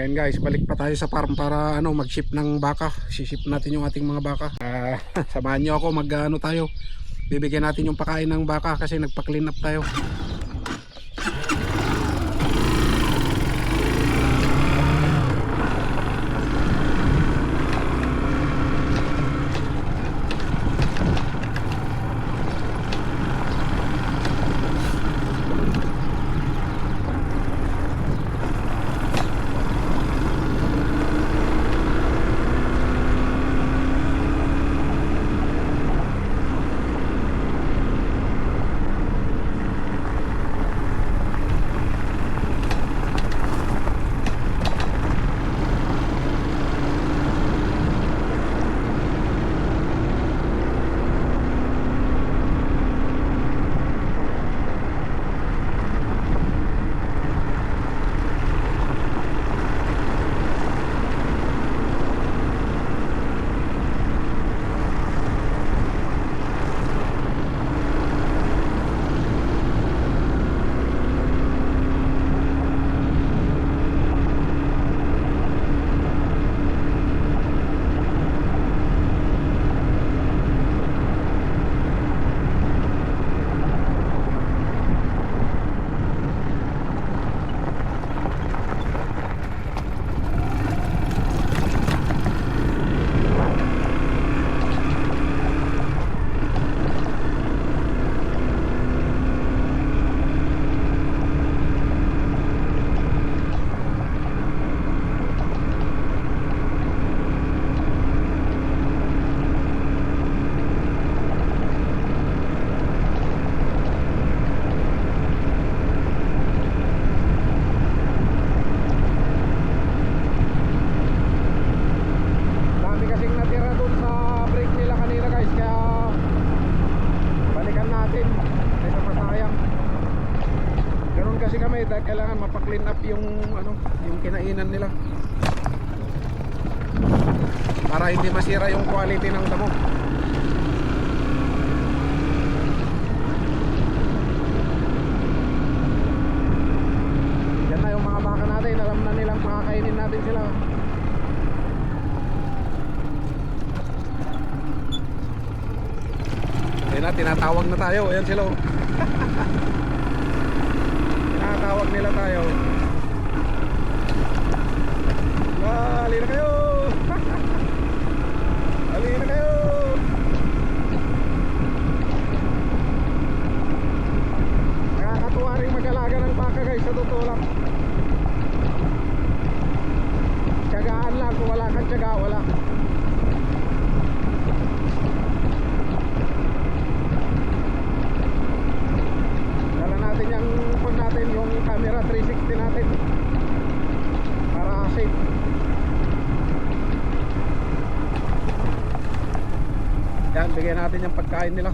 Ayan guys, balik pa tayo sa farm para ano, mag-ship ng baka. Si-ship natin yung ating mga baka. Samahan nyo ako, mag-ano tayo. Bibigyan natin yung pakain ng baka kasi nagpa-clean up tayo. Kailangan mapa-clean up yung ano, yung kinainan nila para hindi masira yung quality ng damo. Yan na yung mga baka natin, alam na nilang pakakainin natin sila. Ayun na, tinatawag na tayo. Ayan sila. Tawag nila tayo. Halina kayo. Halina kayo. Nakakatuwa rin mag-alaga ng baka guys, sa totoo lang. Tiyagaan lang, kung wala kang tiyaga, wala. Yung camera 360 natin para safe. Yan, bigyan natin yung pagkain nila.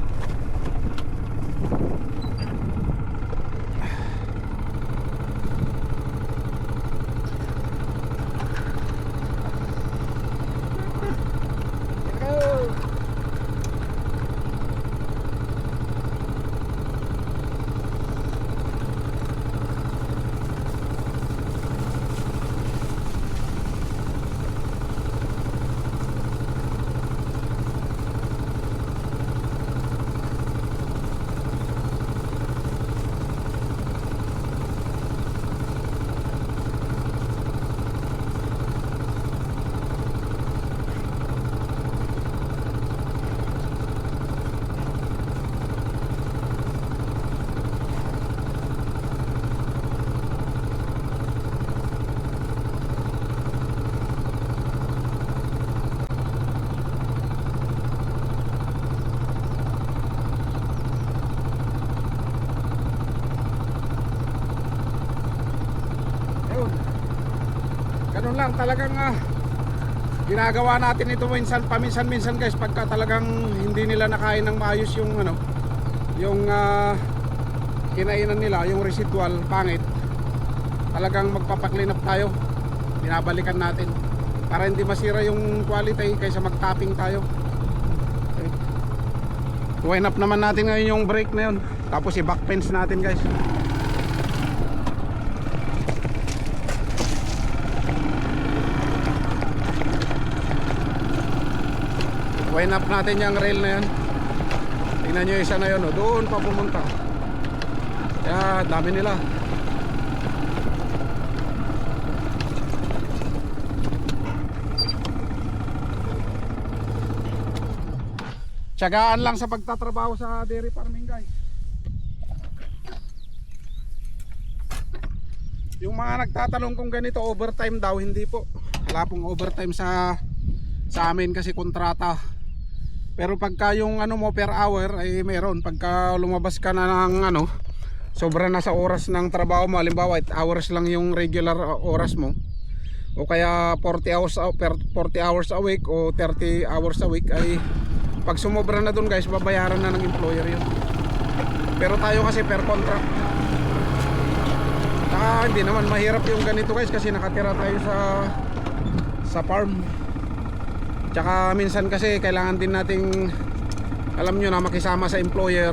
Ganun lang talagang ginagawa natin ito paminsan-minsan guys, pagka talagang hindi nila nakain ng maayos yung ano, yung kinainan nila, yung residual pangit. Talagang magpapa-clean up tayo. Binabalikan natin para hindi masira yung quality kaysa mag-topping tayo. Okay. Wind up naman natin ngayon yung brake na yun. Tapos i-back fence natin guys. wind up natin yung rail na yan. Tingnan nyo isa na yun, oh. Doon pa pumunta. Kaya dami nila. Tiyagaan lang sa pagtatrabaho sa dairy farming, guys. Yung mga nagtatanong kung ganito overtime daw, hindi po. Wala pong overtime sa amin kasi kontrata. Pero pagka yung ano mo per hour ay meron. Pagka lumabas ka na ng ano, sobra na sa oras ng trabaho mo, halimbawa 8 hours lang yung regular oras mo, o kaya 40 hours a week o 30 hours a week, ay pag sumobra na dun, guys, babayaran na ng employer yun. Pero tayo kasi per contract. Saka hindi naman mahirap yung ganito, guys, kasi nakatira tayo sa farm. Tsaka minsan kasi kailangan din nating, alam nyo na, makisama sa employer.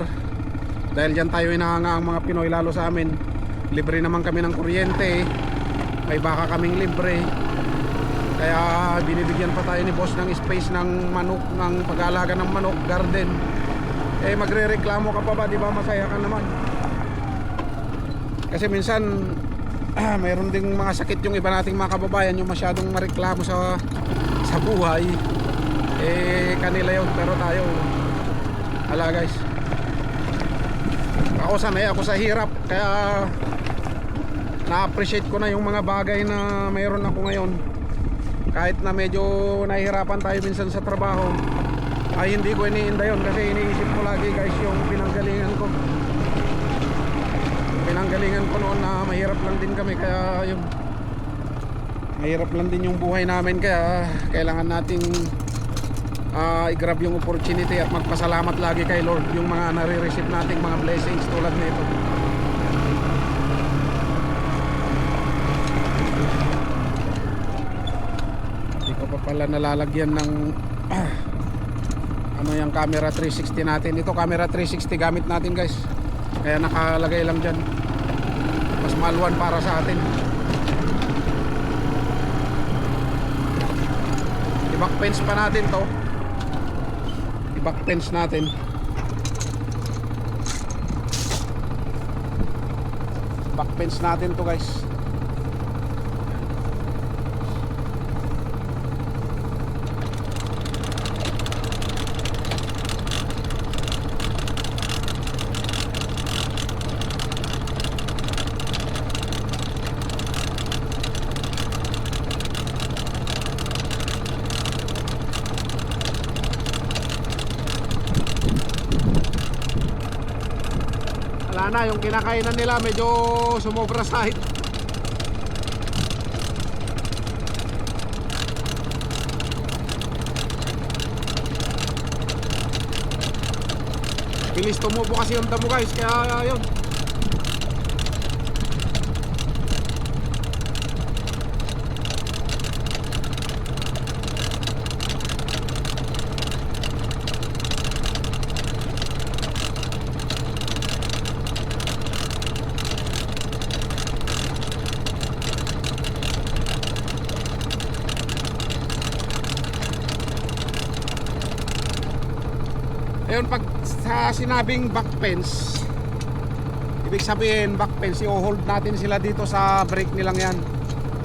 Dahil dyan tayo hinahanga ang mga Pinoy, lalo sa amin. Libre naman kami ng kuryente, may baka kaming libre. Kaya binibigyan pa tayo ni boss ng space ng manok, ng pag-aalaga ng manok, garden. Eh magrereklamo ka pa ba, di ba? Masaya ka naman. Kasi minsan mayroon ding mga sakit yung iba nating mga kababayan, yung masyadong mareklamo sa buhay. Eh kanila yun, pero tayo ala, guys. Ako sanay ako sa hirap, kaya na-appreciate ko na yung mga bagay na mayroon ako ngayon. Kahit na medyo nahihirapan tayo minsan sa trabaho, ay hindi ko iniinda yun, kasi iniisip ko lagi, guys, yung pinanggalingan ko. Pinanggalingan ko noon na mahirap lang din kami, kaya yun, mahirap lang din yung buhay namin, kaya kailangan nating i-grab yung opportunity at magpasalamat lagi kay Lord yung mga nare-receive nating mga blessings tulad nito. Hindi ko pa pala nalalagyan ng ano yung camera 360 natin. Ito camera 360 gamit natin, guys, kaya nakalagay lang dyan. Mas maluwan para sa atin. I-backfence pa natin to. I-backfence natin. Backfence natin to, guys. Wala na, yung kinakainan nila medyo sumobra sa height. Bilis tumubo kasi yung damo, guys, kaya yun. Ayun, pag sa sinabing backfence, ibig sabihin backfence, i-hold natin sila dito sa brake nilang yan,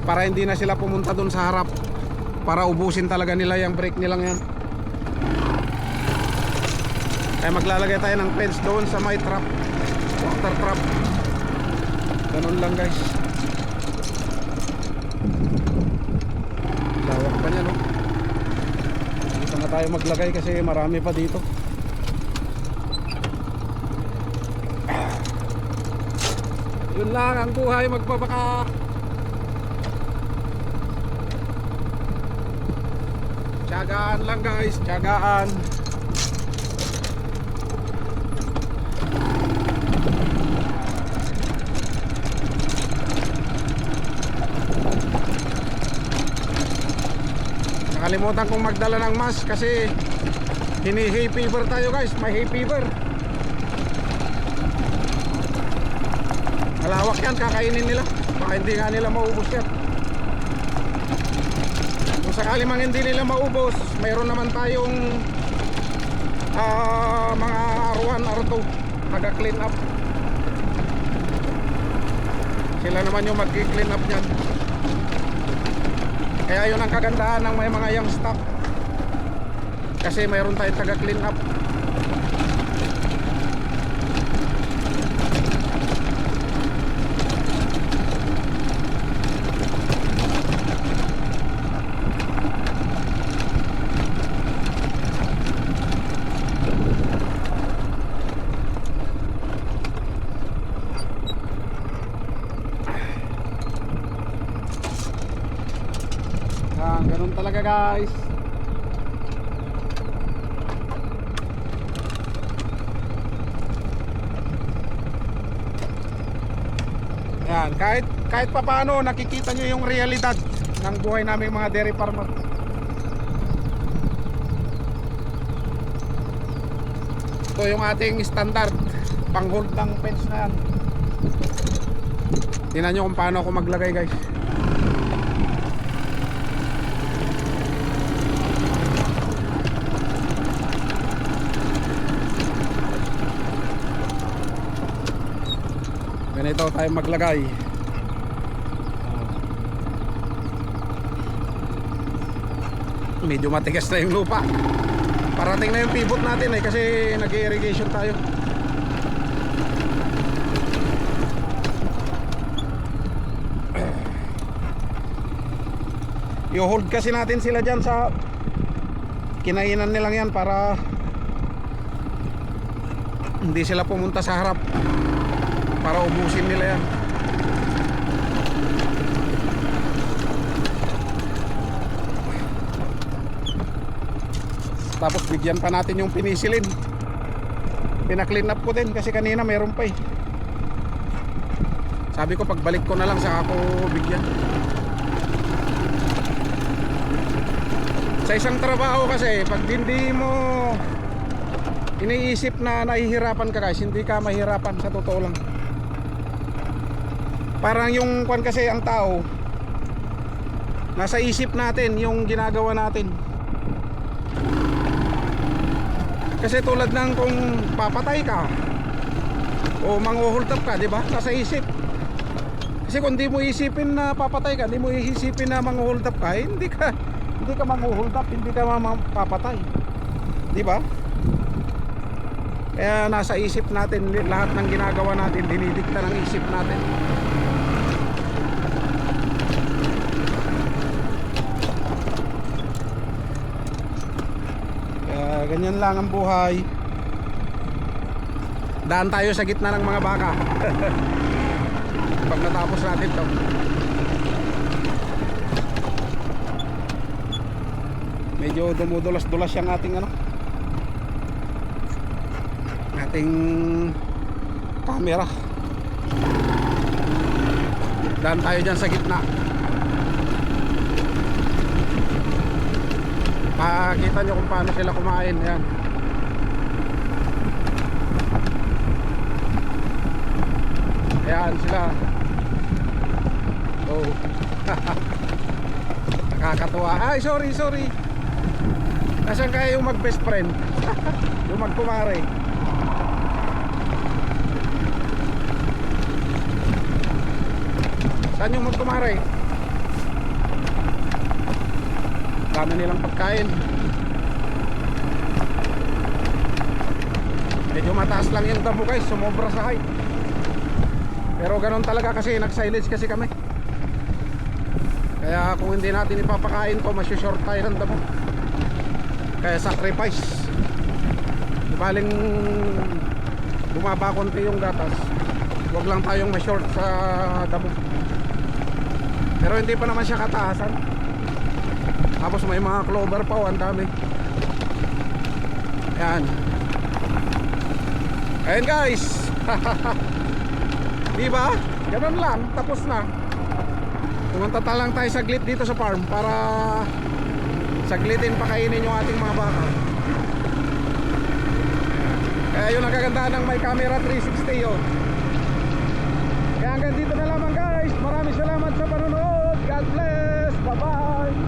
para hindi na sila pumunta dun sa harap, para ubusin talaga nila yung brake nilang yan. Kaya maglalagay tayo ng fence doon sa may trap, water trap. Ganun lang, guys. Lawak pa niya, no? Dito na tayo maglagay kasi marami pa dito. Yun lang ang buhay magbabaka. Tiyagaan lang, guys, tiyagaan. Nakalimutan kong magdala ng mask kasi hini-hay fever tayo, guys. May hay fever. Malawak yan, kakainin nila. Baka hindi nga nila maubos yan. Kung sakali mang hindi nila maubos, mayroon naman tayong mga R1, R2 taga-clean up. Sila naman yung mag-clean up niyan. Kaya yun ang kagandahan ng may mga young stock, kasi mayroon tayong taga-clean up. Ganun talaga guys. Ayan, kahit pa paano nakikita nyo yung realidad ng buhay namin mga dairy farmer. Ito yung ating standard pang hold ng fence na yan. Tingnan nyo kung paano ako maglagay guys. Ganito tayo maglagay. Medyo matigas na yung lupa. Parating na yung pivot natin kasi nag-irrigation tayo. I-hold kasi natin sila dyan sa kinainan nilang yan para hindi sila pumunta sa harap, para ubusin nila yan. Tapos bigyan pa natin yung pinisilin. Pina-clean up ko din kasi kanina mayroon pa eh. Sabi ko pagbalik ko na lang saka ako bigyan. Sa isang trabaho kasi pag hindi mo iniisip na nahihirapan ka guys, hindi ka mahirapan, sa totoo lang. Parang yung kwan kasi ang tao, nasa isip natin yung ginagawa natin. Kasi tulad ng kung papatay ka o manghuhold up ka, di ba? Nasa isip. Kasi kung di mo isipin na papatay ka, di mo isipin na manghuhold up ka, hindi ka manghuhold up, hindi ka mapapatay. Di ba? Kaya nasa isip natin lahat ng ginagawa natin, dinidikta ng isip natin. Ganyan lang ang buhay. Daan tayo sa gitna ng mga baka pag natapos natin to. Medyo dumudulas-dulas yung ating ating camera. Daan tayo dyan sa gitna. Makikita nyo kung paano sila kumain. Yan. Ayan sila. Oh. Nakakatuwa. Ay sorry. Nasaan kaya yung mag best friend? Yung magkumare. Saan yung magkumare? Dami nilang pagkain. Medyo mataas lang yung damo guys, sumobra sa height. Pero ganun talaga kasi nag-silage kasi kami. Kaya kung hindi natin ipapakain to, masyushort tayo ng damo. Kaya sacrifice. Baling bumaba konti yung gatas, huwag lang tayong ma-short sa damo. Pero hindi pa naman siya kataasan. Tapos may mga clover pa, ang dami. Ayan. Ayan guys. Diba? Ganun lang, tapos na. Pumunta lang tayo saglit dito sa farm para saglitin pakainin yung ating mga baka. Kaya yun ang kagandahan ng may camera 360 yun. Kaya hanggang dito na lamang guys. Maraming salamat sa panonood.